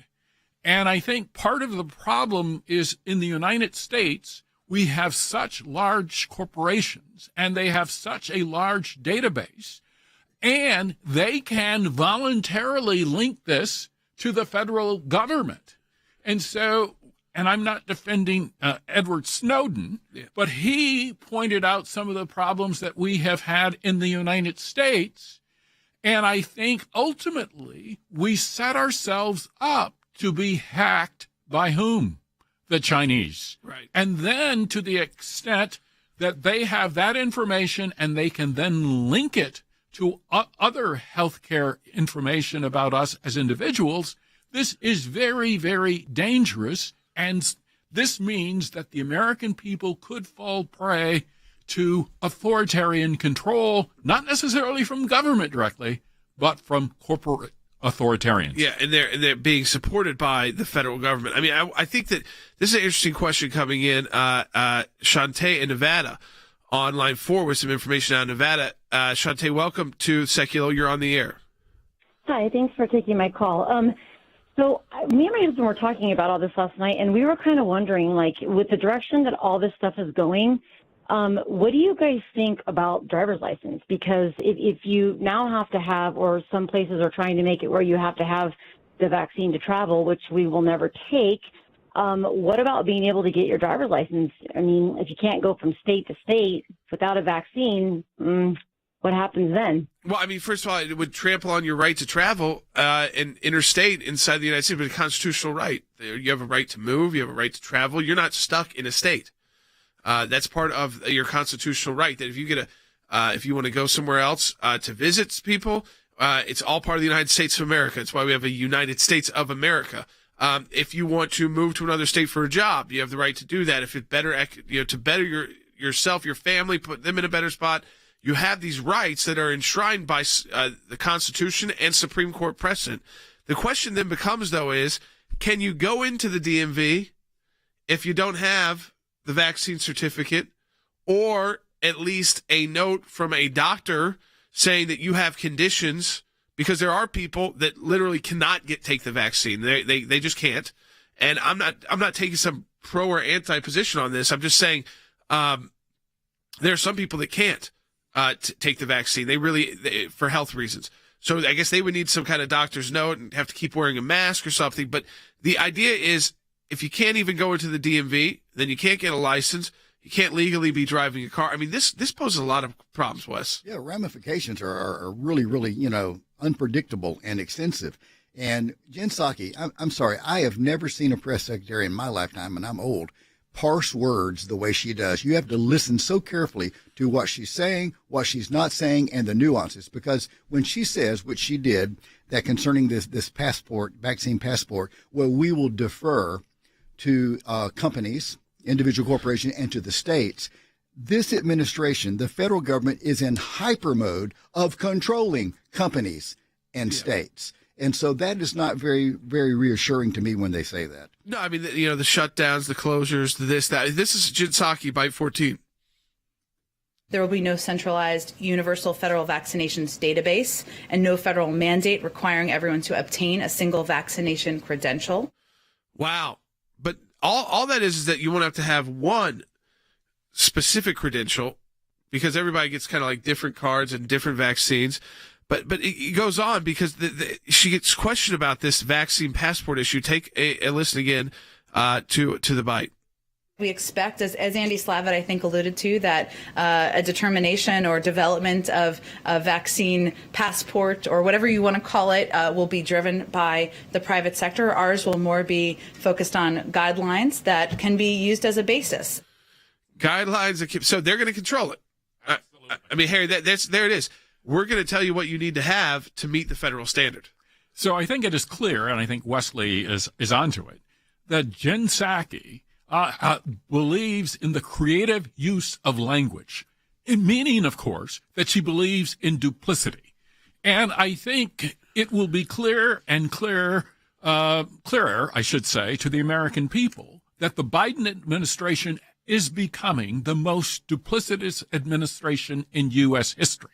And I think part of the problem is in the United States, we have such large corporations and they have such a large database, and they can voluntarily link this to the federal government. And so, and I'm not defending Edward Snowden, but he pointed out some of the problems that we have had in the United States. And I think ultimately we set ourselves up to be hacked by whom? The Chinese. Right. And then to the extent that they have that information and they can then link it to other healthcare information about us as individuals, this is very, very dangerous. And this means that the American people could fall prey to authoritarian control, not necessarily from government directly, but from corporate authoritarians. Yeah, and they're being supported by the federal government. I mean, I think that this is an interesting question coming in. Shantae in Nevada on line 4 with some information out of Nevada. Shantae, welcome to Sekulow. You're on the air. Hi, thanks for taking my call. So me and my husband were talking about all this last night, and we were kind of wondering, like, with the direction that all this stuff is going, what do you guys think about driver's license? Because if you now have to have, or some places are trying to make it where you have to have the vaccine to travel, which we will never take, what about being able to get your driver's license? I mean, if you can't go from state to state without a vaccine, what happens then? Well, I mean, first of all, it would trample on your right to travel and interstate inside the United States, but a constitutional right. You have a right to move. You have a right to travel. You're not stuck in a state. That's part of your constitutional right. That if you get if you want to go somewhere else to visit people, it's all part of the United States of America. It's why we have a United States of America. If you want to move to another state for a job, you have the right to do that. If it better, to better yourself, your family, put them in a better spot, you have these rights that are enshrined by the Constitution and Supreme Court precedent. The question then becomes, though, is can you go into the DMV if you don't have the vaccine certificate, or at least a note from a doctor saying that you have conditions? Because there are people that literally cannot take the vaccine. They just can't. And I'm not taking some pro or anti position on this. I'm just saying there are some people that can't take the vaccine. They for health reasons. So I guess they would need some kind of doctor's note and have to keep wearing a mask or something. But the idea is, if you can't even go into the DMV, then you can't get a license. You can't legally be driving a car. I mean, this poses a lot of problems, Wes. Yeah, ramifications are really, really, unpredictable and extensive. And Jen Psaki, I'm sorry, I have never seen a press secretary in my lifetime, and I'm old, parse words the way she does. You have to listen so carefully to what she's saying, what she's not saying, and the nuances. Because when she says, which she did, that concerning this passport, vaccine passport, well, we will defer to companies, individual corporations, and to the states. This administration, the federal government, is in hyper mode of controlling companies and states. And so that is not very, very reassuring to me when they say that. No, I mean, the shutdowns, the closures, this is Jen Psaki, Byte 14. There will be no centralized universal federal vaccinations database and no federal mandate requiring everyone to obtain a single vaccination credential. Wow. But all that is that you won't have to have one specific credential because everybody gets kind of like different cards and different vaccines. But it goes on because she gets questioned about this vaccine passport issue. Take a listen again to the bite. We expect, as Andy Slavitt, I think, alluded to, that a determination or development of a vaccine passport or whatever you want to call it will be driven by the private sector. Ours will more be focused on guidelines that can be used as a basis. Guidelines, so they're going to control it. I mean, Harry, there it is. We're going to tell you what you need to have to meet the federal standard. So I think it is clear, and I think Wesley is onto it, that Jen Psaki believes in the creative use of language, meaning, of course, that she believes in duplicity. And I think it will be clearer, I should say, to the American people that the Biden administration is becoming the most duplicitous administration in U.S. history.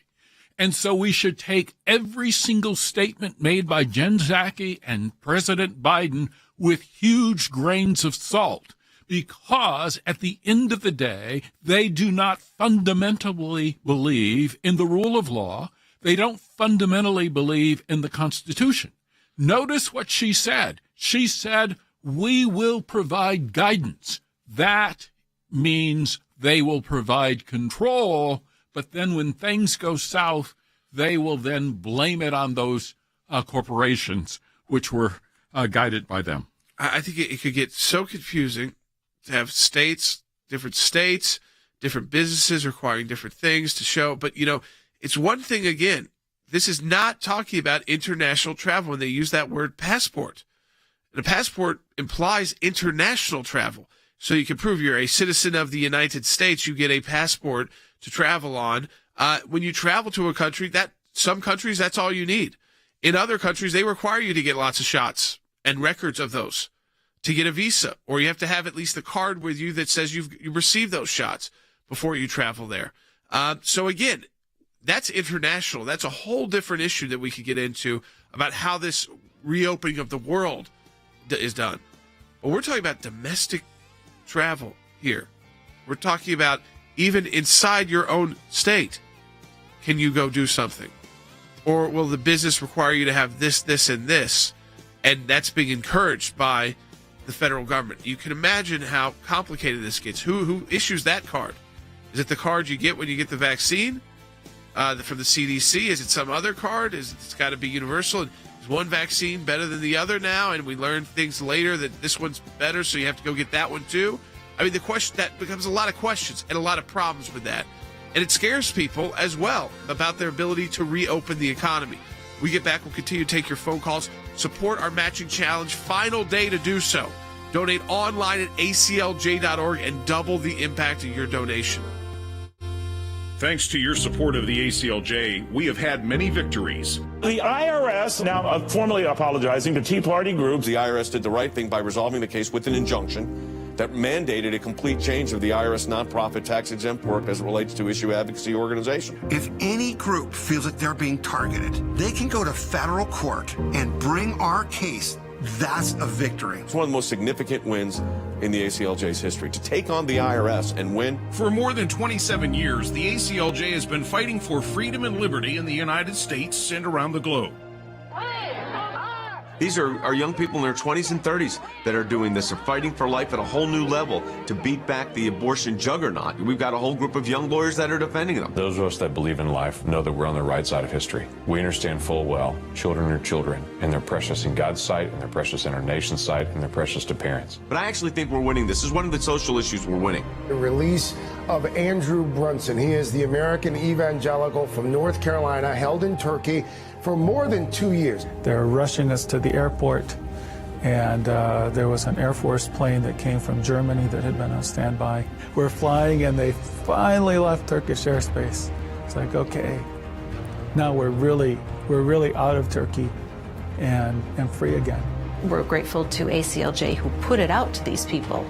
And so we should take every single statement made by Jen Psaki and President Biden with huge grains of salt, because at the end of the day, they do not fundamentally believe in the rule of law. They don't fundamentally believe in the Constitution. Notice what she said. She said, we will provide guidance. That means they will provide control, but then when things go south, they will then blame it on those corporations, which were guided by them. I think it could get so confusing to have different businesses requiring different things to show. But, it's one thing, again, this is not talking about international travel when they use that word passport. And a passport implies international travel. So you can prove you're a citizen of the United States, you get a passport to travel on. When you travel to a country, some countries, that's all you need. In other countries, they require you to get lots of shots and records of those to get a visa, or you have to have at least the card with you that says you've received those shots before you travel there. So again, that's international. That's a whole different issue that we could get into about how this reopening of the world is done. But we're talking about domestic travel here. We're talking about even inside your own state. Can you go do something? Or will the business require you to have this, this, and this? And that's being encouraged by the federal government. You can imagine how complicated this gets. Who issues that card? Is it the card you get when you get the vaccine from the CDC? Is it some other card? It's got to be universal? And is one vaccine better than the other now? And we learn things later that this one's better, so you have to go get that one too? I mean, that becomes a lot of questions and a lot of problems with that. And it scares people as well about their ability to reopen the economy. We get back, we'll continue to take your phone calls. Support our matching challenge. Final day to do so. Donate online at aclj.org and double the impact of your donation. Thanks to your support of the ACLJ, we have had many victories. The IRS now formally apologizing to Tea Party groups. The IRS did the right thing by resolving the case with an injunction that mandated a complete change of the IRS nonprofit tax-exempt work as it relates to issue advocacy organization. If any group feels that they're being targeted, they can go to federal court and bring our case. That's a victory. It's one of the most significant wins in the ACLJ's history, to take on the IRS and win. For more than 27 years, the ACLJ has been fighting for freedom and liberty in the United States and around the globe. These are young people in their 20s and 30s that are doing this. They're fighting for life at a whole new level to beat back the abortion juggernaut. We've got a whole group of young lawyers that are defending them. Those of us that believe in life know that we're on the right side of history. We understand full well children are children, and they're precious in God's sight, and they're precious in our nation's sight, and they're precious to parents. But I actually think we're winning. This is one of the social issues we're winning. The release of Andrew Brunson. He is the American evangelical from North Carolina, held in Turkey for more than 2 years. They're rushing us to the airport, and there was an Air Force plane that came from Germany that had been on standby. We're flying, and they finally left Turkish airspace. It's like, okay, now we're really out of Turkey and free again. We're grateful to ACLJ who put it out to these people,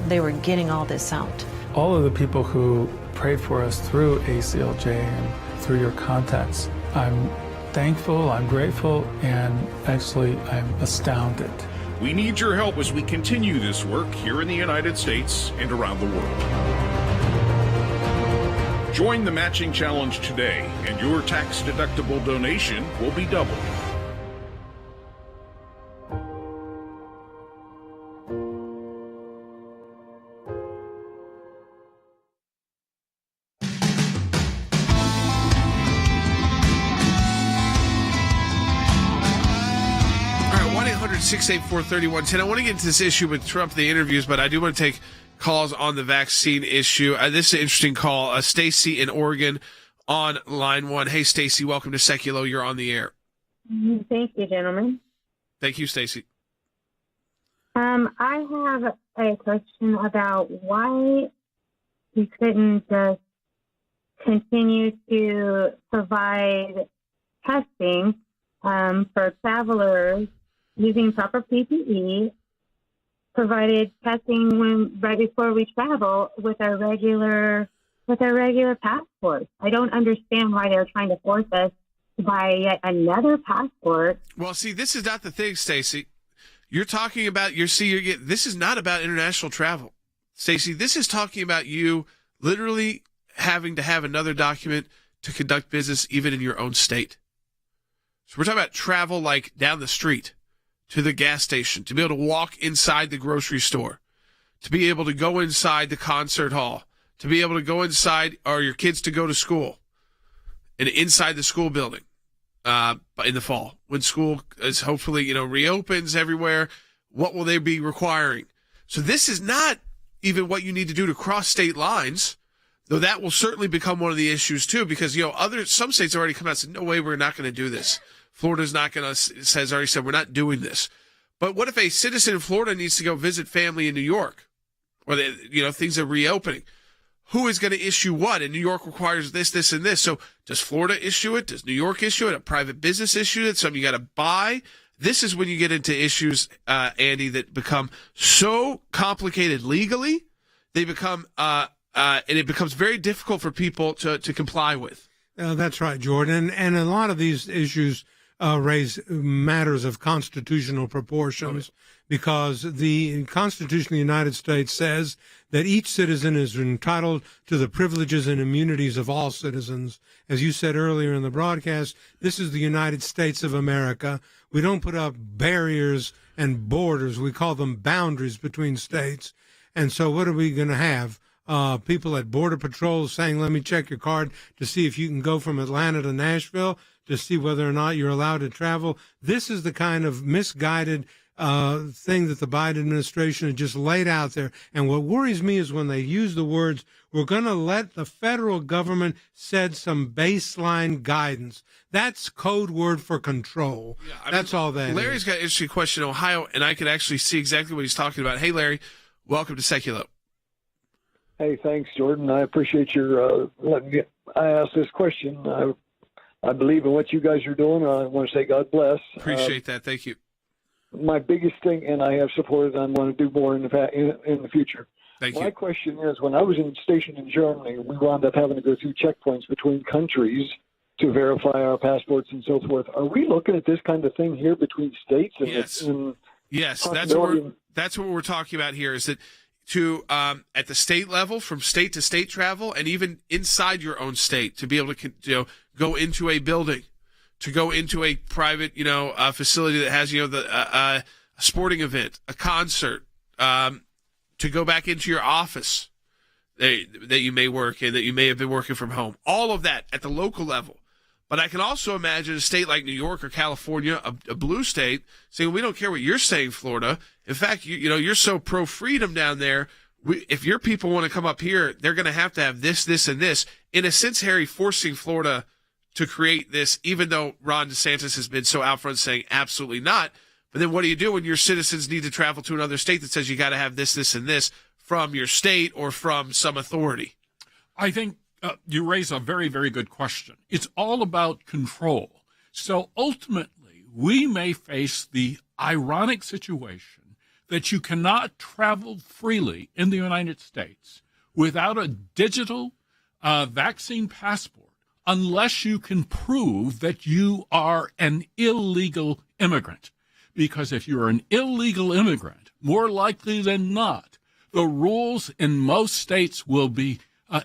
they were getting all this out. All of the people who prayed for us through ACLJ and through your contacts. I'm thankful, I'm grateful, and actually I'm astounded. We need your help as we continue this work here in the United States and around the world. Join the matching challenge today, and your tax-deductible donation will be doubled. All right, 1-800-684-3110. I want to get into this issue with Trump, the interviews, but I do want to take calls on the vaccine issue. This is an interesting call. Stacy in Oregon on line 1. Hey, Stacy, welcome to Sekulow. You're on the air. Thank you, gentlemen. Thank you, Stacy. I have a question about why we couldn't just continue to provide testing for travelers using proper PPE, provided testing right before we travel with our regular passports. I don't understand why they're trying to force us to buy yet another passport. Well, see, this is not the thing, Stacy. You're talking about this is not about international travel, Stacy. This is talking about you literally having to have another document to conduct business even in your own state. So we're talking about travel like down the street to the gas station, to be able to walk inside the grocery store, to be able to go inside the concert hall, to be able to go inside, or your kids to go to school and inside the school building in the fall when school is hopefully, reopens everywhere. What will they be requiring? So this is not even what you need to do to cross state lines, though that will certainly become one of the issues too, because, some states have already come out and said, no way, we're not going to do this. Florida's not going to, has already said, we're not doing this. But what if a citizen in Florida needs to go visit family in New York, or things are reopening? Who is going to issue what? And New York requires this, this, and this. So does Florida issue it? Does New York issue it? A private business issue it? Something you got to buy? This is when you get into issues, Andy, that become so complicated legally, they become, and it becomes very difficult for people to comply with. That's right, Jordan. And a lot of these issues raise matters of constitutional proportions, because the Constitution of the United States says that each citizen is entitled to the privileges and immunities of all citizens. As you said earlier in the broadcast, this is the United States of America. We don't put up barriers and borders. We call them boundaries between states. And so what are we going to have? People at Border Patrol saying, let me check your card to see if you can go from Atlanta to Nashville, to see whether or not you're allowed to travel. This is the kind of misguided thing that the Biden administration had just laid out there. And what worries me is when they use the words, we're going to let the federal government set some baseline guidance. That's code word for control. Yeah, that's all that Larry's is. got an interesting question in Ohio, and I can actually see exactly what he's talking about. Hey, Larry, welcome to Sekulow. Hey, thanks, Jordan. I appreciate your letting me ask this question. I believe in what you guys are doing. I want to say God bless. Appreciate that. Thank you. My biggest thing, and I have supported, I want to do more in the future. Thank you. My question is, when I was stationed in Germany, we wound up having to go through checkpoints between countries to verify our passports and so forth. Are we looking at this kind of thing here between states? Yes. Yes, that's what we're talking about here, is that to at the state level, from state to state travel, and even inside your own state, to be able to go into a building, to go into a private facility that has a sporting event, a concert, to go back into your office that you may work in, that you may have been working from home. All of that at the local level. But I can also imagine a state like New York or California, a blue state, saying, we don't care what you're saying, Florida. In fact, you're so pro-freedom down there. If your people want to come up here, they're going to have this, this, and this. In a sense, Harry, forcing Florida to create this, even though Ron DeSantis has been so out front saying absolutely not. But then what do you do when your citizens need to travel to another state that says you got to have this, this, and this from your state or from some authority? I think you raise a very, very good question. It's all about control. So ultimately, we may face the ironic situation that you cannot travel freely in the United States without a digital vaccine passport unless you can prove that you are an illegal immigrant. Because if you're an illegal immigrant, more likely than not, the rules in most states will be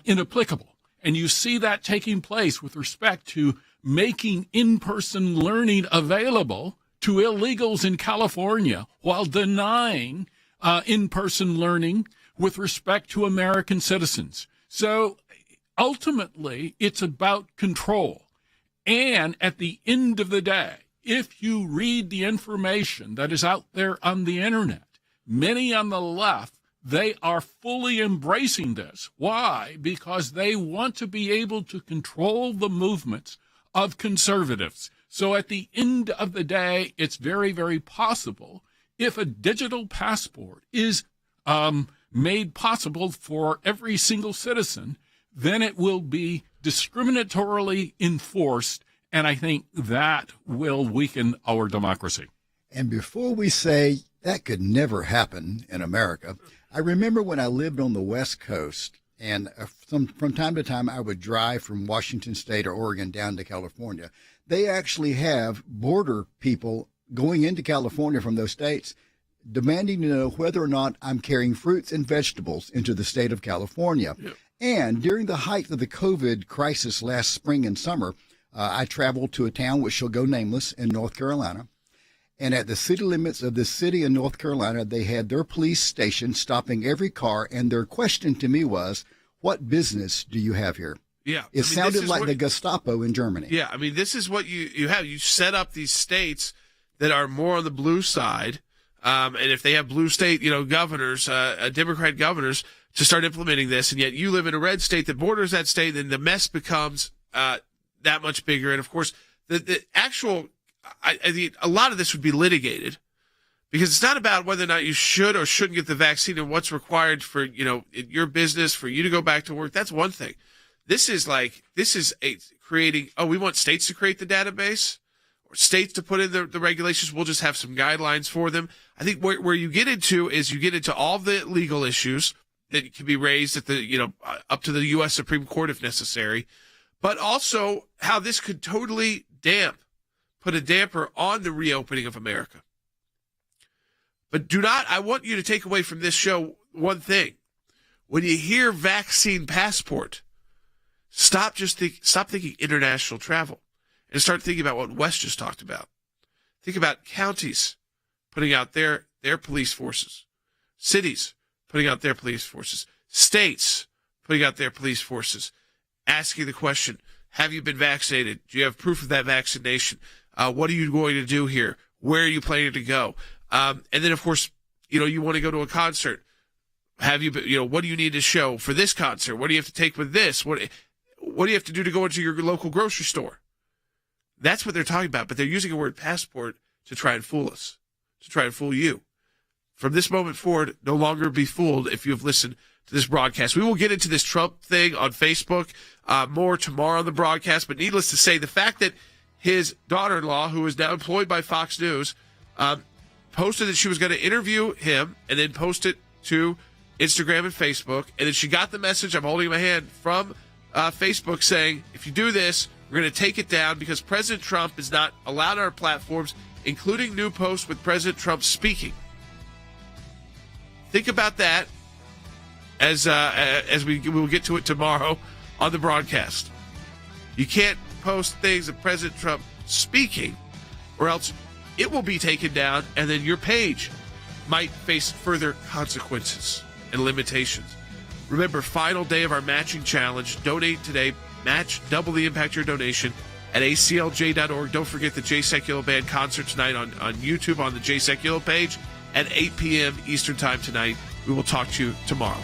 inapplicable. And you see that taking place with respect to making in-person learning available to illegals in California while denying in-person learning with respect to American citizens. So ultimately, it's about control. And at the end of the day, if you read the information that is out there on the internet, many on the left, they are fully embracing this. Why? Because they want to be able to control the movements of conservatives. So at the end of the day, it's very, very possible if a digital passport is made possible for every single citizen, then it will be discriminatorily enforced, and I think that will weaken our democracy. And before we say that could never happen in America, I remember when I lived on the West Coast, and from time to time I would drive from Washington State or Oregon down to California. They actually have border people going into California from those states demanding to know whether or not I'm carrying fruits and vegetables into the state of California. Yeah. And during the height of the COVID crisis last spring and summer, I traveled to a town which shall go nameless in North Carolina. And at the city limits of the city in North Carolina, they had their police station stopping every car. And their question to me was, what business do you have here? Yeah. It sounded like the Gestapo in Germany. Yeah. I mean, this is what you have. You set up these states that are more on the blue side. And if they have blue state, governors, Democrat governors, to start implementing this, and yet you live in a red state that borders that state, then the mess becomes that much bigger. And of course, the actual, a lot of this would be litigated, because it's not about whether or not you should or shouldn't get the vaccine and what's required for your business for you to go back to work. That's one thing. This is creating. Oh, we want states to create the database, or states to put in the regulations. We'll just have some guidelines for them. I think where you get into is you get into all the legal issues that can be raised at the, up to the U.S. Supreme Court if necessary, but also how this could totally put a damper on the reopening of America. But I want you to take away from this show one thing. When you hear vaccine passport, stop thinking international travel and start thinking about what Wes just talked about. Think about counties putting out their police forces, cities putting out their police forces, states putting out their police forces, asking the question, have you been vaccinated? Do you have proof of that vaccination? What are you going to do here? Where are you planning to go? And then, of course, you want to go to a concert. Have you been, what do you need to show for this concert? What do you have to take with this? What do you have to do to go into your local grocery store? That's what they're talking about, but they're using the word passport to try and fool us, to try and fool you. From this moment forward, no longer be fooled if you have listened to this broadcast. We will get into this Trump thing on Facebook more tomorrow on the broadcast, but needless to say, the fact that his daughter-in-law, who is now employed by Fox News, posted that she was going to interview him and then post it to Instagram and Facebook, and then she got the message, I'm holding my hand, from Facebook saying, if you do this, we're going to take it down because President Trump is not allowed on our platforms, including new posts with President Trump speaking. Think about that as we will get to it tomorrow on the broadcast. You can't post things of President Trump speaking, or else it will be taken down, and then your page might face further consequences and limitations. Remember, final day of our matching challenge. Donate today. Match, double the impact of your donation at aclj.org. Don't forget the Jay Sekulow Band concert tonight on YouTube on the Jay Sekulow page at 8 p.m. Eastern Time tonight. We will talk to you tomorrow.